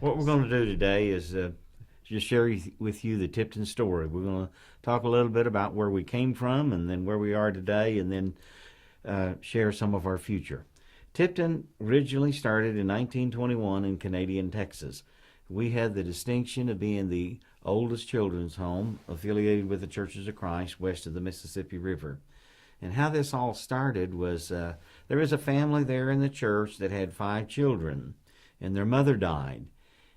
What we're going to do today is just share with you the Tipton story. We're going to talk a little bit about where we came from and then where we are today, and then share some of our future. Tipton originally started in 1921 in Canadian Texas. We had the distinction of being the oldest children's home affiliated with the Churches of Christ west of the Mississippi River. And how this all started was there was a family there in the church that had 5 children, and their mother died.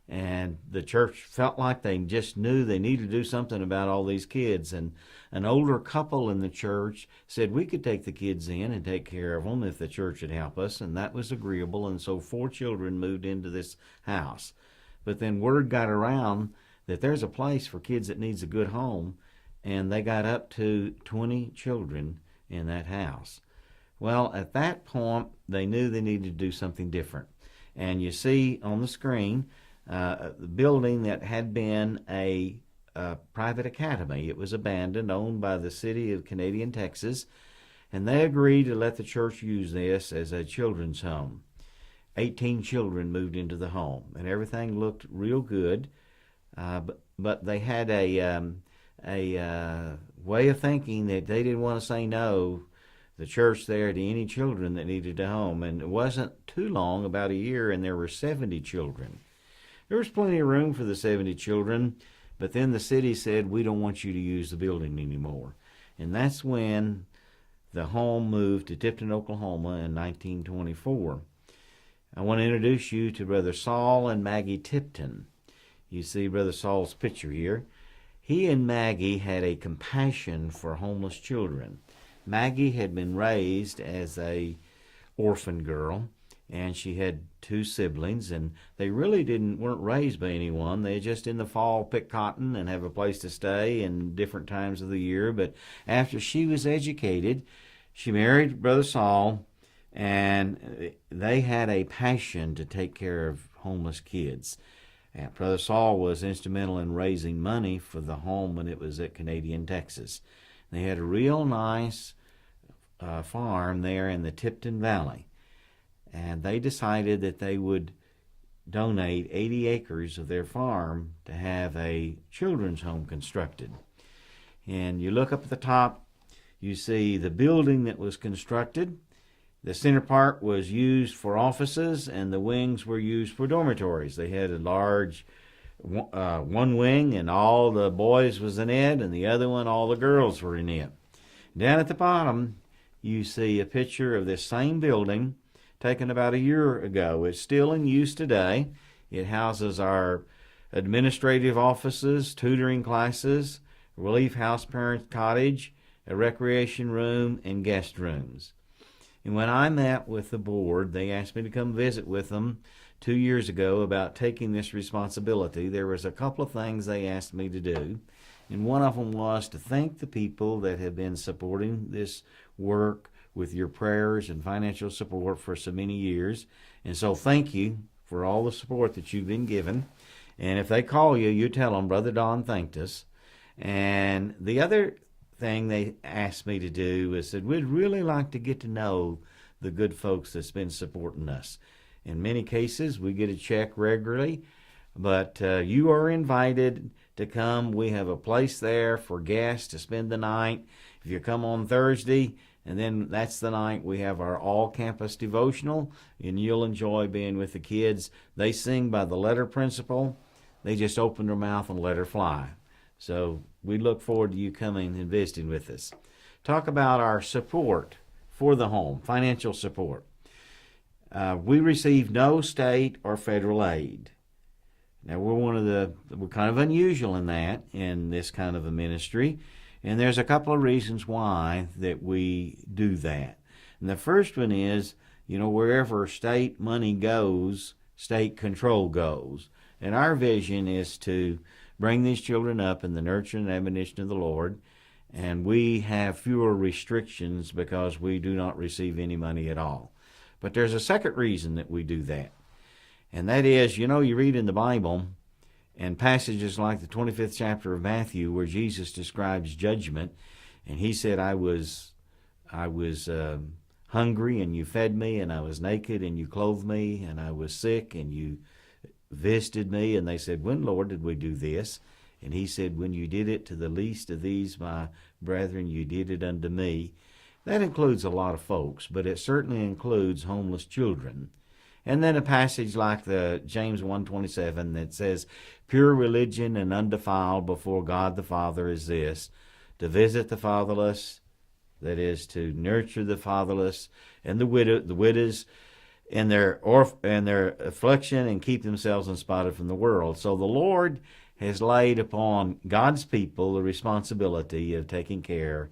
And the church felt like they just knew they needed to do something about all these kids. And an older couple in the church said we could take the kids in and take care of them if the church would help us, and that was agreeable. And so 4 children moved into this house. But then word got around that there's a place for kids that needs a good home, and they got up to 20 children in that house. Well, at that point, they knew they needed to do something different. And you see on the screen the building that had been a private academy. It was abandoned, owned by the city of Canadian Texas, and they agreed to let the church use this as a children's home. 18 children moved into the home, and everything looked real good, but they had a way of thinking that they didn't want to say no, the church there, to any children that needed a home. And it wasn't too long, about a year, and there were 70 children. There was plenty of room for the 70 children, but then the city said, we don't want you to use the building anymore. And that's when the home moved to Tipton, Oklahoma in 1924. I want to introduce you to Brother Saul and Maggie Tipton. You see Brother Saul's picture here. He and Maggie had a compassion for homeless children. Maggie had been raised as a orphan girl, and she had 2 siblings, and they really weren't raised by anyone. They just in the fall pick cotton and have a place to stay in different times of the year. But after she was educated, she married Brother Saul, and they had a passion to take care of homeless kids. And Brother Saul was instrumental in raising money for the home when it was at Canadian Texas. They had a real nice farm there in the Tipton Valley, and they decided that they would donate 80 acres of their farm to have a children's home constructed. And you look up at the top, you see the building that was constructed. The center part was used for offices, and the wings were used for dormitories. They had a large one wing, and all the boys was in it, and the other one, all the girls were in it. Down at the bottom, you see a picture of this same building taken about a year ago. It's still in use today. It houses our administrative offices, tutoring classes, relief house parent cottage, a recreation room, and guest rooms. And when I met with the board, they asked me to come visit with them 2 years ago about taking this responsibility. There was a couple of things they asked me to do, and one of them was to thank the people that have been supporting this work with your prayers and financial support for so many years. And so thank you for all the support that you've been given. And if they call you, you tell them Brother Don thanked us. And the other thing they asked me to do is that we'd really like to get to know the good folks that's been supporting us. In many cases, we get a check regularly, but you are invited to come. We have a place there for guests to spend the night. If you come on Thursday, and then that's the night we have our all-campus devotional, and you'll enjoy being with the kids. They sing by the letter principle. They just open their mouth and let her fly. So we look forward to you coming and visiting with us. Talk about our support for the home, financial support. We receive no state or federal aid. Now we're kind of unusual in this kind of a ministry, and there's a couple of reasons why that we do that. And the first one is, wherever state money goes, state control goes. And our vision is to bring these children up in the nurture and admonition of the Lord, and we have fewer restrictions because we do not receive any money at all. But there's a second reason that we do that, and that is, you read in the Bible, and passages like the 25th chapter of Matthew where Jesus describes judgment, and he said, I was hungry and you fed me, and I was naked and you clothed me, and I was sick and you visited me, and they said, "When, Lord, did we do this?" And he said, "When you did it to the least of these, my brethren, you did it unto me." That includes a lot of folks, but it certainly includes homeless children. And then a passage like the James 1:27 that says, "Pure religion and undefiled before God the Father is this, to visit the fatherless," that is, to nurture the fatherless and the widows in their affliction, and keep themselves unspotted from the world. So the Lord has laid upon God's people the responsibility of taking care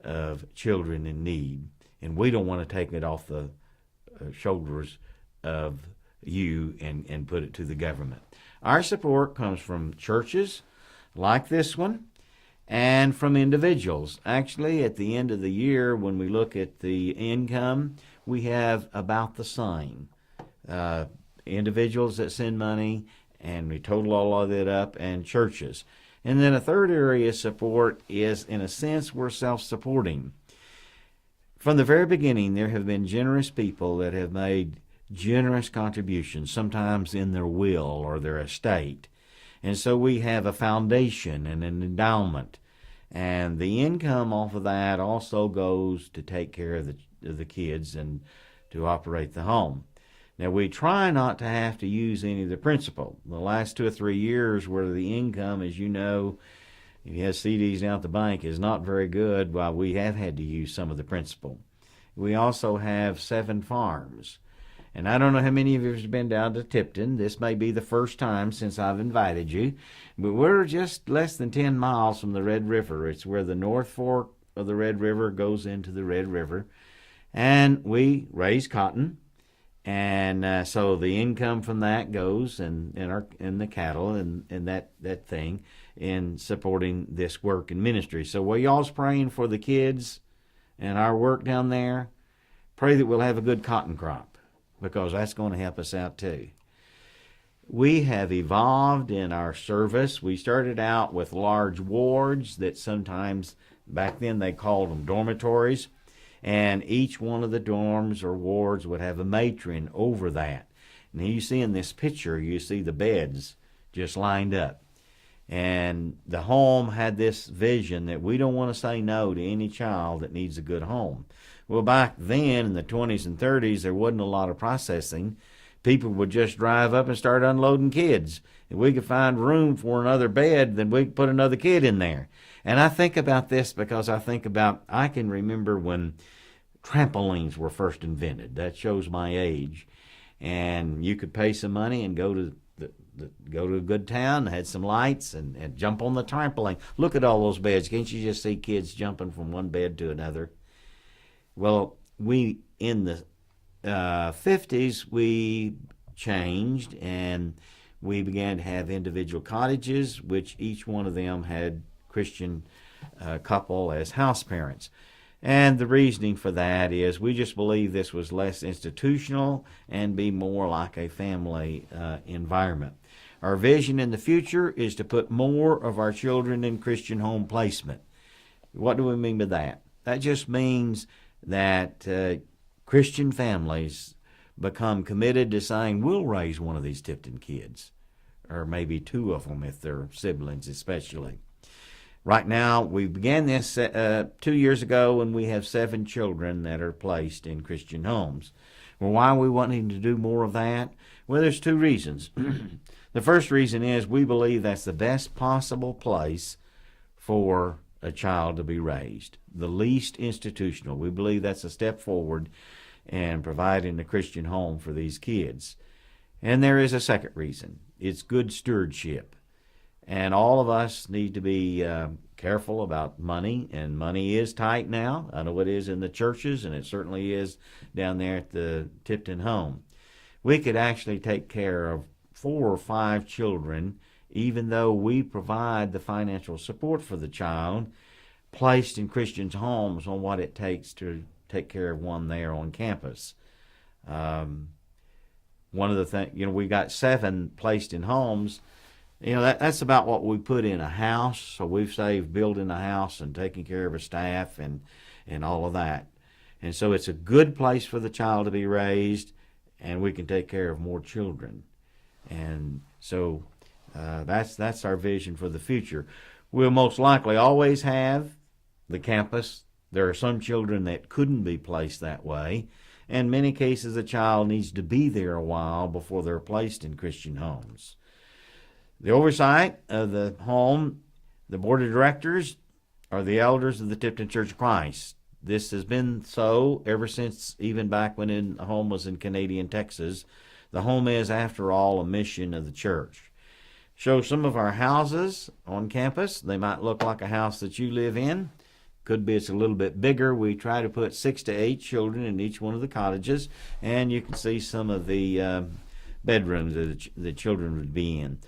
of children in need, and we don't want to take it off the shoulders of you and put it to the government. Our support comes from churches like this one and from individuals. Actually, at the end of the year, when we look at the income, we have about the same. Individuals that send money, and we total all of that up, and churches. And then a third area of support is, in a sense, we're self-supporting. From the very beginning, there have been generous people that have made generous contributions, sometimes in their will or their estate. And so we have a foundation and an endowment. And the income off of that also goes to take care of the kids and to operate the home. Now, we try not to have to use any of the principal. The last 2 or 3 years where the income, as you know, if you have CDs down at the bank, is not very good, well, we have had to use some of the principal. We also have 7 farms. And I don't know how many of you have been down to Tipton. This may be the first time since I've invited you. But we're just less than 10 miles from the Red River. It's where the North Fork of the Red River goes into the Red River. And we raise cotton. And so the income from that goes in the cattle and that thing in supporting this work and ministry. So while y'all's praying for the kids and our work down there, pray that we'll have a good cotton crop, because that's going to help us out too. We have evolved in our service. We started out with large wards that sometimes, back then they called them dormitories. And each one of the dorms or wards would have a matron over that. And you see in this picture, you see the beds just lined up. And the home had this vision that we don't want to say no to any child that needs a good home. Well, back then in the 20s and 30s, there wasn't a lot of processing. People would just drive up and start unloading kids. If we could find room for another bed, then we could put another kid in there. And I think about this because I can remember when trampolines were first invented. That shows my age. And you could pay some money and go to a good town, had some lights, and jump on the trampoline. Look at all those beds. Can't you just see kids jumping from one bed to another? Well, we, in the 50s, we changed, and we began to have individual cottages, which each one of them had Christian couple as house parents. And the reasoning for that is we just believe this was less institutional and be more like a family environment. Our vision in the future is to put more of our children in Christian home placement. What do we mean by that? That just means that Christian families become committed to saying, we'll raise one of these Tipton kids, or maybe 2 of them if they're siblings especially. Right now, we began this 2 years ago, and we have 7 children that are placed in Christian homes. Well, why are we wanting to do more of that? Well, there's 2 reasons. The first reason is we believe that's the best possible place for a child to be raised, the least institutional. We believe that's a step forward in providing a Christian home for these kids. And there is a second reason. It's good stewardship. And all of us need to be careful about money, and money is tight now. I know it is in the churches, and it certainly is down there at the Tipton home. We could actually take care of 4 or 5 children, even though we provide the financial support for the child, placed in Christians' homes on what it takes to take care of one there on campus. One of the things, we got 7 placed in homes. That's about what we put in a house. So we've saved building a house and taking care of a staff and all of that. And so it's a good place for the child to be raised, and we can take care of more children. And so that's our vision for the future. We'll most likely always have the campus. There are some children that couldn't be placed that way. In many cases, a child needs to be there a while before they're placed in Christian homes. The oversight of the home, the board of directors, are the elders of the Tipton Church of Christ. This has been so ever since, even back when the home was in Canadian Texas. The home is, after all, a mission of the church. Show some of our houses on campus. They might look like a house that you live in. Could be it's a little bit bigger. We try to put 6 to 8 children in each one of the cottages, and you can see some of the bedrooms that the children would be in.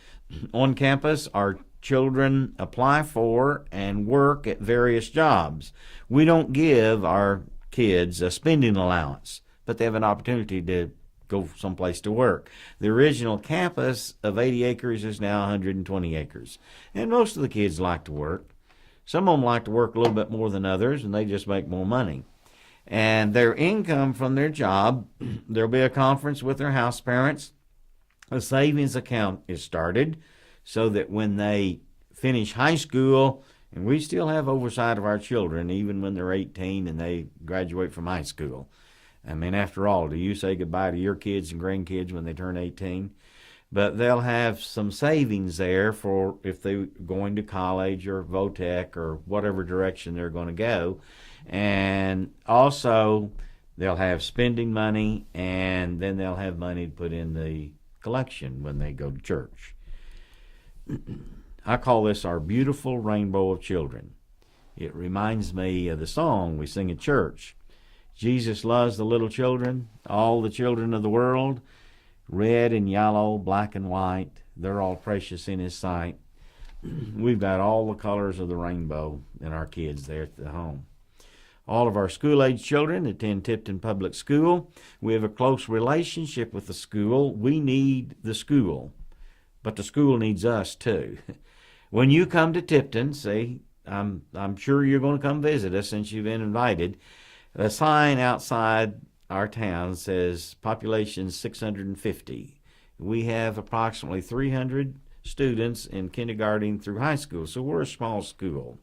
On campus, our children apply for and work at various jobs. We don't give our kids a spending allowance, but they have an opportunity to go someplace to work. The original campus of 80 acres is now 120 acres, and most of the kids like to work. Some of them like to work a little bit more than others, and they just make more money. And their income from their job, there'll be a conference with their house parents. A savings account is started so that when they finish high school, and we still have oversight of our children even when they're 18 and they graduate from high school. I mean, after all, do you say goodbye to your kids and grandkids when they turn 18? But they'll have some savings there for if they're going to college or VOTEC or whatever direction they're going to go. And also, they'll have spending money, and then they'll have money to put in the collection when they go to church. I call this our beautiful rainbow of children. It reminds me of the song we sing at church. Jesus loves the little children, all the children of the world. Red and yellow, black and white, they're all precious in his sight. We've got all the colors of the rainbow in our kids there at the home. All of our school-age children attend Tipton Public School. We have a close relationship with the school. We need the school, but the school needs us too. When you come to Tipton, see, I'm sure you're going to come visit us since you've been invited. The sign outside our town says population 650. We have approximately 300 students in kindergarten through high school, so we're a small school.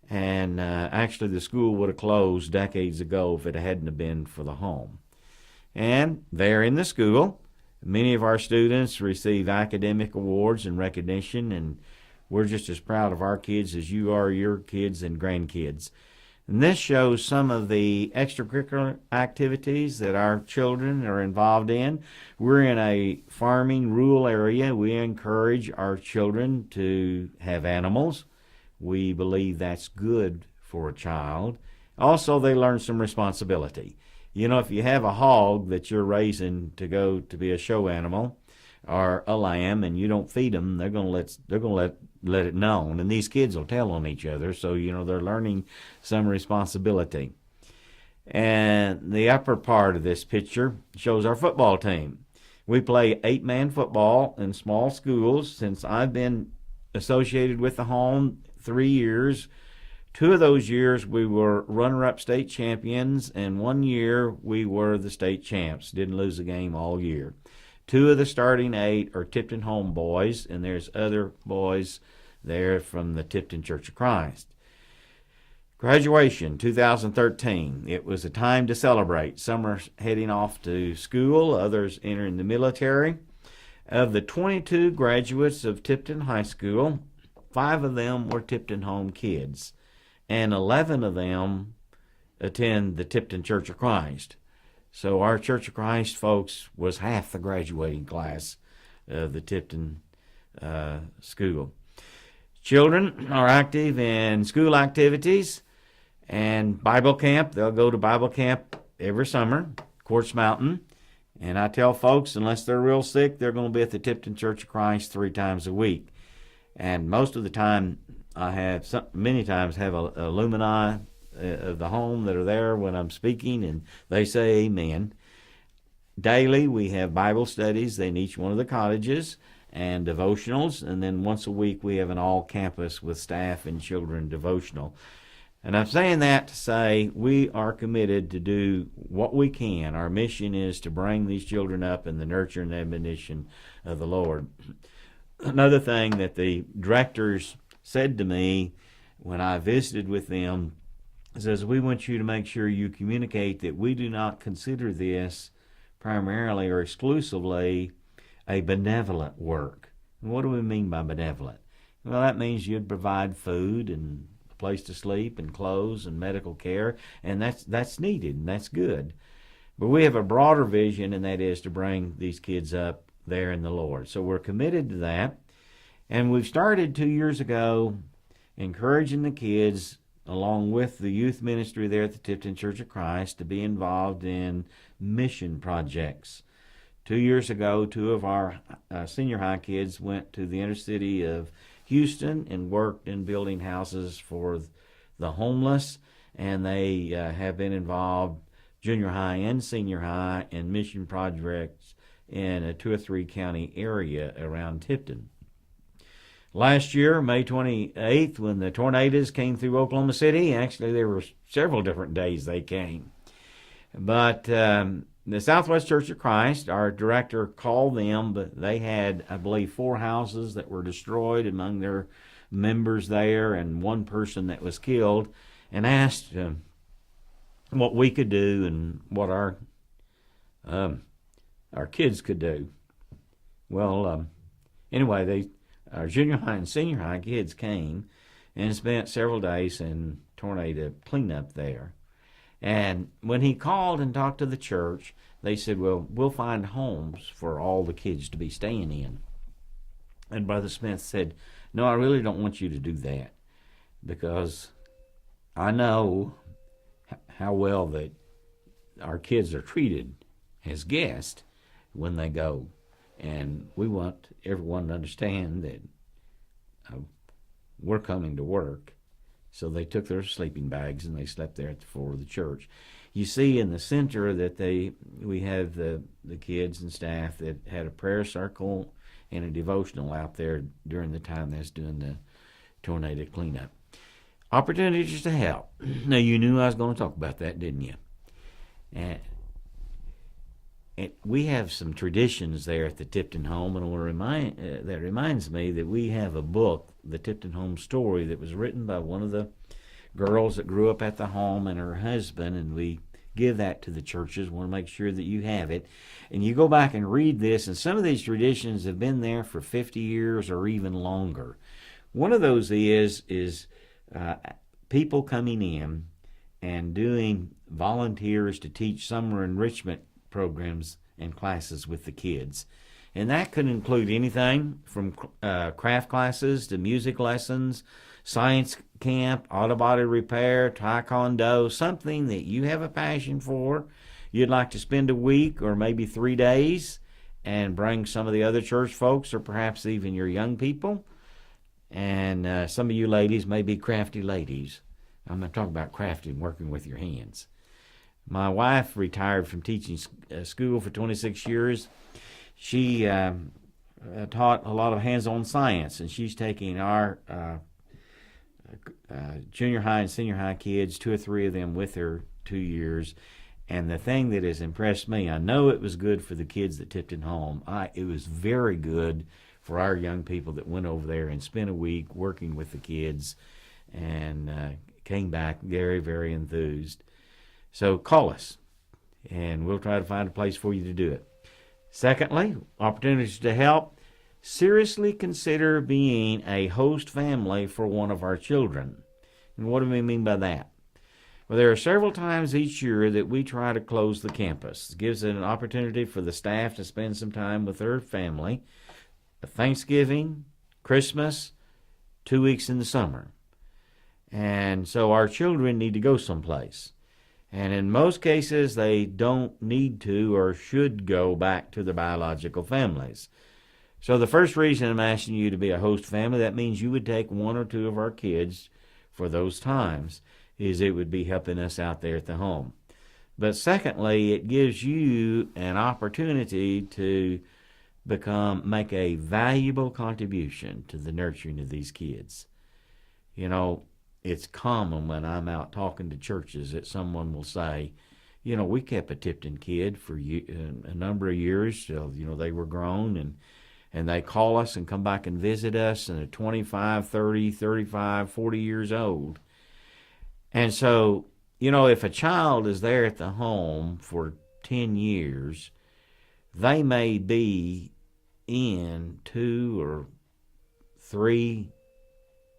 And actually the school would have closed decades ago if it hadn't have been for the home. And there in the school, many of our students receive academic awards and recognition, and we're just as proud of our kids as you are your kids and grandkids. And this shows some of the extracurricular activities that our children are involved in. We're in a farming rural area. We encourage our children to have animals. We believe that's good for a child. Also, they learn some responsibility. You know, if you have a hog that you're raising to go to be a show animal, or a lamb, and you don't feed them, they're going to let it known. And these kids will tell on each other, so you know they're learning some responsibility. And the upper part of this picture shows our football team. We play 8-man football in small schools. Since I've been associated with the home 3 years, 2 of those years we were runner-up state champions, and 1 year we were the state champs. Didn't lose a game all year. 2 of the starting 8 are Tipton Home boys, and there's other boys there from the Tipton Church of Christ. Graduation, 2013. It was a time to celebrate. Some are heading off to school, others entering the military. Of the 22 graduates of Tipton High School, 5 of them were Tipton Home kids, and 11 of them attend the Tipton Church of Christ. So our Church of Christ folks was half the graduating class of the Tipton school. Children are active in school activities and Bible camp. They'll go to Bible camp every summer, Quartz Mountain. And I tell folks, unless they're real sick, they're going to be at the Tipton Church of Christ 3 times a week. And most of the time, many times have alumni of the home that are there when I'm speaking, and they say amen. Daily we have Bible studies in each one of the cottages and devotionals, and then once a week we have an all-campus with staff and children devotional. And I'm saying that to say we are committed to do what we can. Our mission is to bring these children up in the nurture and admonition of the Lord. Another thing that the directors said to me when I visited with them says, we want you to make sure you communicate that we do not consider this primarily or exclusively a benevolent work. And what do we mean by benevolent? Well, that means you'd provide food and a place to sleep and clothes and medical care, and that's needed and that's good. But we have a broader vision, and that is to bring these kids up there in the Lord. So we're committed to that. And we've started 2 years ago encouraging the kids, along with the youth ministry there at the Tipton Church of Christ, to be involved in mission projects. 2 years ago, two of our senior high kids went to the inner city of Houston and worked in building houses for the homeless, and they have been involved, junior high and senior high, in mission projects in a 2 or 3 county area around Tipton. Last year, May 28th, when the tornadoes came through Oklahoma City, actually there were several different days they came. But the Southwest Church of Christ, our director called them, but they had, I believe, 4 houses that were destroyed among their members there, and 1 person that was killed, and asked what we could do and what our kids could do. Well, anyway, our junior high and senior high kids came and spent several days in tornado cleanup there. And when he called and talked to the church, they said, well, we'll find homes for all the kids to be staying in. And Brother Smith said, no, I really don't want you to do that, because I know how well that our kids are treated as guests when they go. And we want everyone to understand that we're coming to work. So they took their sleeping bags and they slept there at the floor of the church. You see in the center that we have the kids and staff that had a prayer circle and a devotional out there during the time that's doing the tornado cleanup. Opportunities to help. Now, you knew I was going to talk about that, didn't you? And we have some traditions there at the Tipton home, and that reminds me that we have a book, the Tipton Home Story, that was written by one of the girls that grew up at the home and her husband, and we give that to the churches. We want to make sure that you have it. And you go back and read this, and some of these traditions have been there for 50 years or even longer. One of those is people coming in and doing volunteers to teach summer enrichment programs and classes with the kids. And that could include anything from craft classes to music lessons, science camp, auto body repair, taekwondo, something that you have a passion for. You'd like to spend a week or maybe 3 days and bring some of the other church folks, or perhaps even your young people. And some of you ladies may be crafty ladies. I'm going to talk about crafting, working with your hands. My wife retired from teaching school for 26 years. She taught a lot of hands-on science, and she's taking our junior high and senior high kids, 2 or 3 of them with her 2 years. And the thing that has impressed me, I know it was good for the kids that Tipton home. It was very good for our young people that went over there and spent a week working with the kids and came back very, very enthused. So call us, and we'll try to find a place for you to do it. Secondly, opportunities to help. Seriously consider being a host family for one of our children. And what do we mean by that? Well, there are several times each year that we try to close the campus. It gives it an opportunity for the staff to spend some time with their family. Thanksgiving, Christmas, 2 weeks in the summer. And so our children need to go someplace. And in most cases, they don't need to or should go back to their biological families. So the first reason I'm asking you to be a host family, that means you would take 1 or 2 of our kids for those times, is it would be helping us out there at the home. But secondly, it gives you an opportunity to make a valuable contribution to the nurturing of these kids. You know, it's common when I'm out talking to churches that someone will say, you know, we kept a Tipton kid for a number of years till, you know, they were grown, and they call us and come back and visit us, and they're 25, 30, 35, 40 years old. And so, you know, if a child is there at the home for 10 years, they may be in 2 or 3,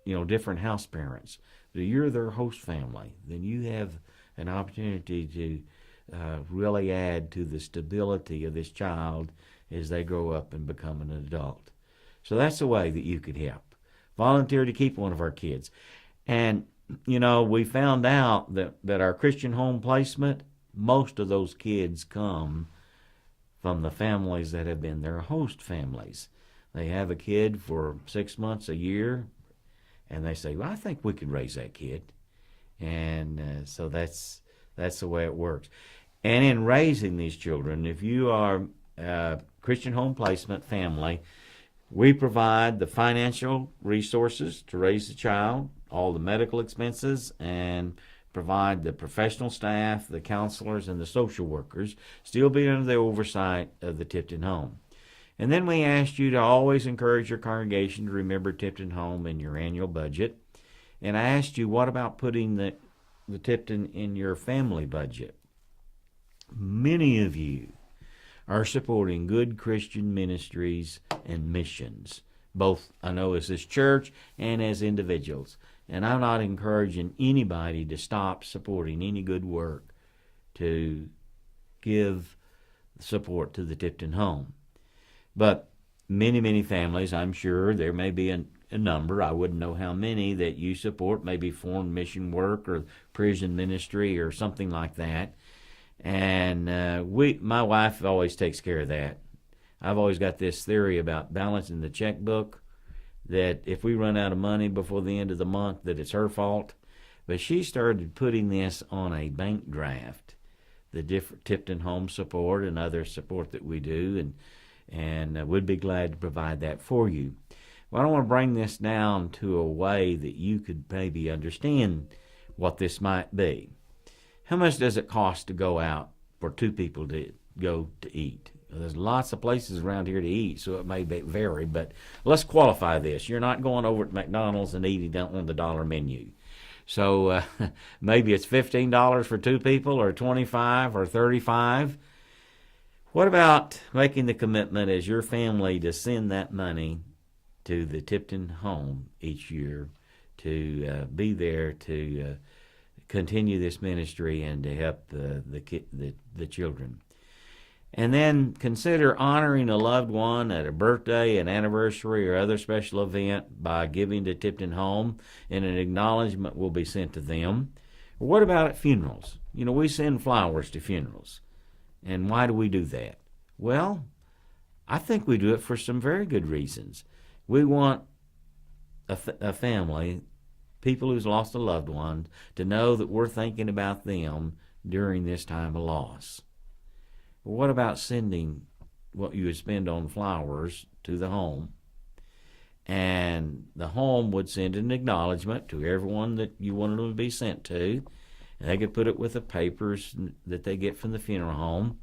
you know, different house parents. You're their host family. Then you have an opportunity to really add to the stability of this child as they grow up and become an adult. So that's a way that you could help. Volunteer to keep one of our kids. And, you know, we found out that our Christian home placement, most of those kids come from the families that have been their host families. They have a kid for 6 months, a year, and they say, well, I think we could raise that kid. And so that's the way it works. And in raising these children, if you are a Christian home placement family, we provide the financial resources to raise the child, all the medical expenses, and provide the professional staff, the counselors, and the social workers, still be under the oversight of the Tipton Home. And then we asked you to always encourage your congregation to remember Tipton Home in your annual budget. And I asked you, what about putting the Tipton in your family budget? Many of you are supporting good Christian ministries and missions, both, I know, as this church and as individuals. And I'm not encouraging anybody to stop supporting any good work to give support to the Tipton Home. But many, many families, I'm sure there may be a number, I wouldn't know how many, that you support, maybe foreign mission work or prison ministry or something like that. And my wife always takes care of that. I've always got this theory about balancing the checkbook, that if we run out of money before the end of the month, that it's her fault. But she started putting this on a bank draft, the different Tipton Home support and other support that we do, and we'd be glad to provide that for you. Well, I want to bring this down to a way that you could maybe understand what this might be. How much does it cost to go out for 2 people to go to eat? There's lots of places around here to eat, so it may vary, but let's qualify this. You're not going over to McDonald's and eating on the dollar menu. So maybe it's $15 for 2 people, or $25 or $35. What about making the commitment as your family to send that money to the Tipton Home each year, to be there to continue this ministry and to help the children? And then consider honoring a loved one at a birthday, an anniversary, or other special event by giving to Tipton Home, and an acknowledgement will be sent to them. Or what about at funerals? You know, we send flowers to funerals. And why do we do that? Well, I think we do it for some very good reasons. We want a family, people who's lost a loved one, to know that we're thinking about them during this time of loss. What about sending what you would spend on flowers to the home? And the home would send an acknowledgement to everyone that you wanted them to be sent to. And they could put it with the papers that they get from the funeral home.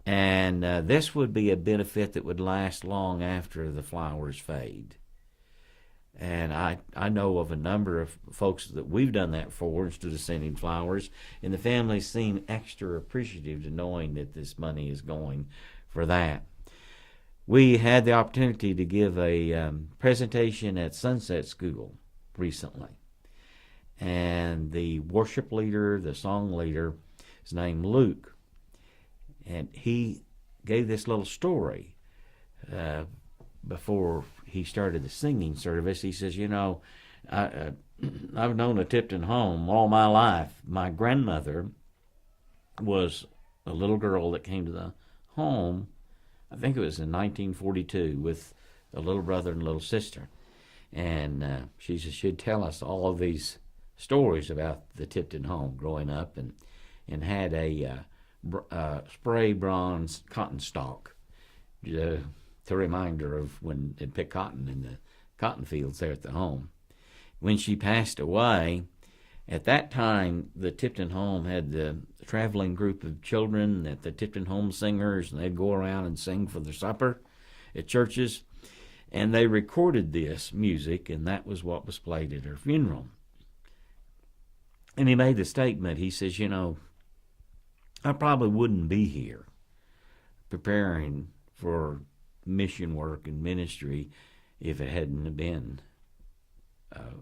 And this would be a benefit that would last long after the flowers fade. And I know of a number of folks that we've done that for instead of sending flowers, and the families seem extra appreciative to knowing that this money is going for that. We had the opportunity to give a presentation at Sunset School recently, and the worship leader, the song leader, is named Luke, and he gave this little story before he started the singing service. He says, you know, I've known a Tipton Home all my life. My grandmother was a little girl that came to the home, I think it was in 1942, with a little brother and a little sister. And she said she'd tell us all of these stories about the Tipton Home growing up, and had a spray bronze cotton stalk to remind her of when they'd pick cotton in the cotton fields there at the home. when she passed away, at that time, the Tipton Home had the traveling group of children that the Tipton Home singers, and they'd go around and sing for their supper at churches. And they recorded this music, and that was what was played at her funeral. And he made the statement, he says, I probably wouldn't be here preparing for mission work and ministry if it hadn't been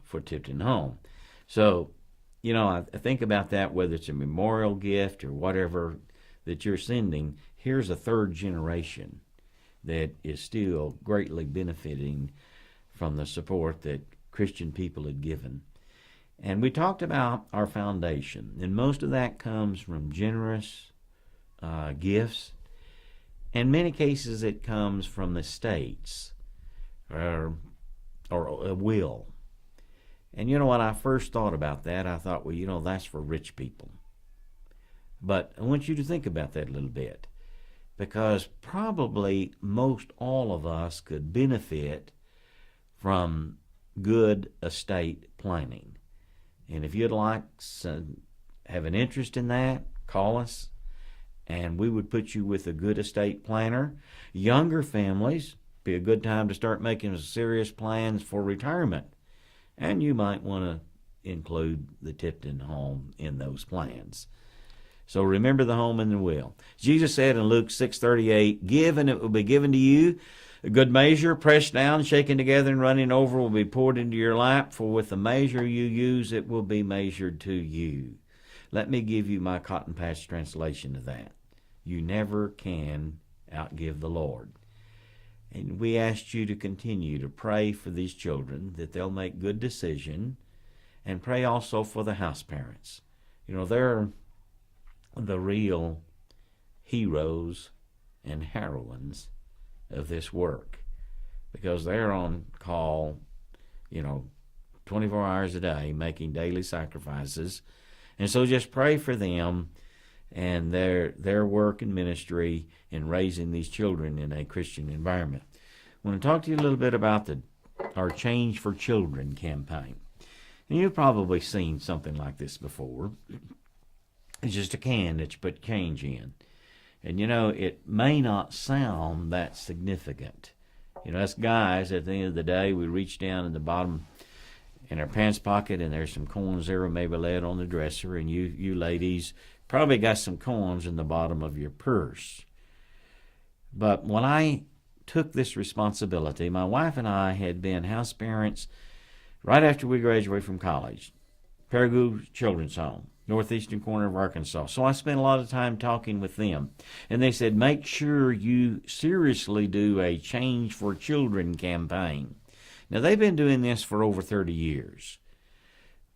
for Tipton Home. So, I think about that, whether it's a memorial gift or whatever that you're sending. Here's a third generation that is still greatly benefiting from the support that Christian people had given. And we talked about our foundation, and most of that comes from generous gifts. In many cases, it comes from the states or a will. And when I first thought about that, I thought, well, that's for rich people. But I want you to think about that a little bit, because probably most all of us could benefit from good estate planning. And if you'd like to have an interest in that, call us, and we would put you with a good estate planner. Younger families, be a good time to start making serious plans for retirement. And you might want to include the Tipton Home in those plans. So remember the home and the will. Jesus said in Luke 6:38, "Give, and it will be given to you. A good measure, pressed down, shaken together, and running over, will be poured into your lap. For with the measure you use, it will be measured to you." Let me give you my cotton patch translation of that. You never can outgive the Lord. And we asked you to continue to pray for these children, that they'll make good decision, and pray also for the house parents. They're the real heroes and heroines of this work, because they're on call, 24 hours a day, making daily sacrifices. And so just pray for them and their work and ministry in raising these children in a Christian environment. I want to talk to you a little bit about our Change for Children campaign. And you've probably seen something like this before. It's just a can that you put change in. And it may not sound that significant. Us guys, at the end of the day, we reach down in the bottom in our pants pocket, and there's some coins there, or maybe laid on the dresser, and you ladies probably got some coins in the bottom of your purse. But when I took this responsibility, my wife and I had been house parents right after we graduated from college, Paragould Children's Home, northeastern corner of Arkansas. So I spent a lot of time talking with them. And they said, make sure you seriously do a Change for Children campaign. Now, they've been doing this for over 30 years.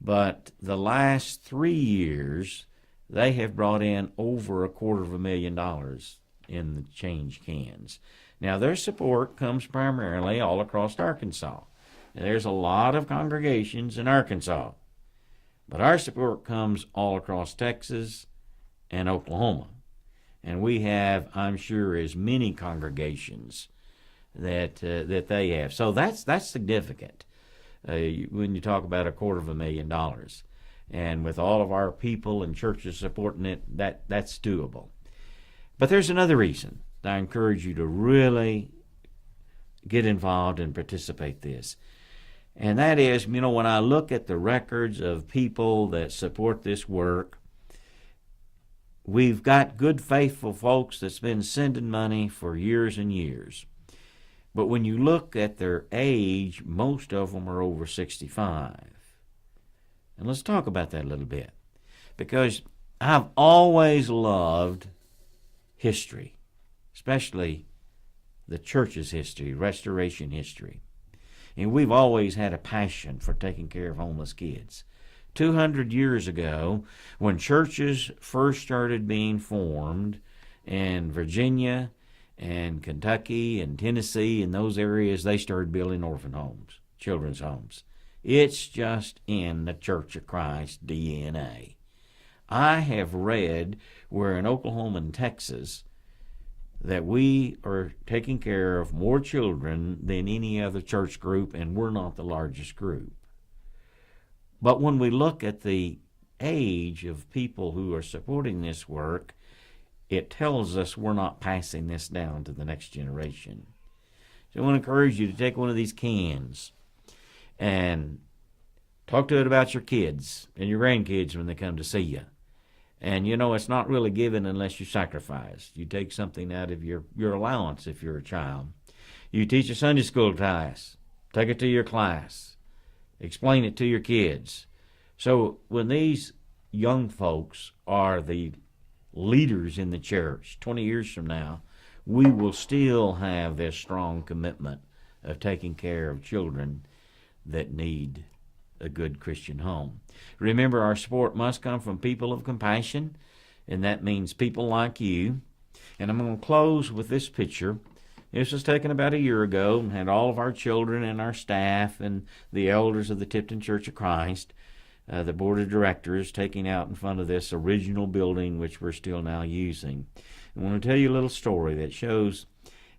But the last 3 years, they have brought in over $250,000 in the change cans. Now, their support comes primarily all across Arkansas. Now, there's a lot of congregations in Arkansas. But our support comes all across Texas and Oklahoma. And we have, I'm sure, as many congregations that they have. So that's significant when you talk about $250,000. And with all of our people and churches supporting it, that's doable. But there's another reason that I encourage you to really get involved and participate in this. And that is, when I look at the records of people that support this work, we've got good, faithful folks that's been sending money for years and years. But when you look at their age, most of them are over 65. And let's talk about that a little bit. Because I've always loved history, especially the church's history, restoration history. And we've always had a passion for taking care of homeless kids. 200 years ago, when churches first started being formed in Virginia and Kentucky and Tennessee and those areas, they started building orphan homes, children's homes. It's just in the Church of Christ DNA. I have read where in Oklahoma and Texas that we are taking care of more children than any other church group, and we're not the largest group. But when we look at the age of people who are supporting this work, it tells us we're not passing this down to the next generation. So I want to encourage you to take one of these cans and talk to it about your kids and your grandkids when they come to see you. And it's not really given unless you sacrifice. You take something out of your allowance if you're a child. You teach a Sunday school class. Take it to your class. Explain it to your kids. So when these young folks are the leaders in the church 20 years from now, we will still have this strong commitment of taking care of children that need a good Christian home. Remember, our support must come from people of compassion, and that means people like you. And I'm going to close with this picture. This was taken about a year ago and had all of our children and our staff and the elders of the Tipton Church of Christ, the board of directors, taking out in front of this original building, which we're still now using. I want to tell you a little story that shows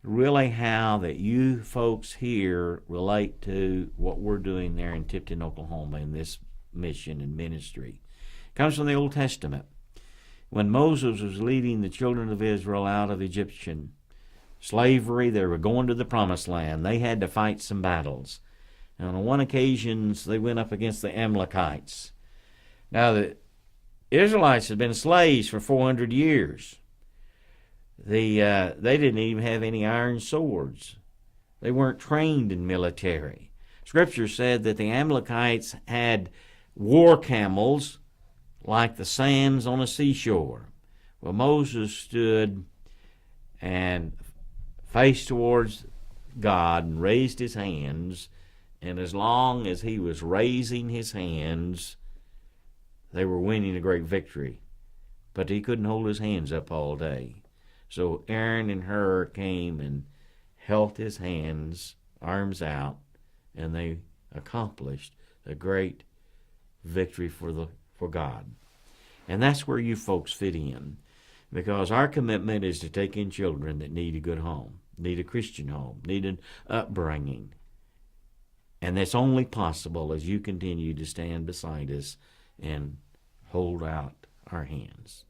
really how that you folks here relate to what we're doing there in Tipton, Oklahoma, in this mission and ministry. It comes from the Old Testament. When Moses was leading the children of Israel out of Egyptian slavery, they were going to the Promised Land. They had to fight some battles. And on one occasion, they went up against the Amalekites. Now, the Israelites had been slaves for 400 years. They didn't even have any iron swords. They weren't trained in military. Scripture said that the Amalekites had war camels like the sands on a seashore. Well, Moses stood and faced towards God and raised his hands, and as long as he was raising his hands, they were winning a great victory. But he couldn't hold his hands up all day. So Aaron and Hur came and held his hands, arms out, and they accomplished a great victory for God. And that's where you folks fit in, because our commitment is to take in children that need a good home, need a Christian home, need an upbringing. And that's only possible as you continue to stand beside us and hold out our hands.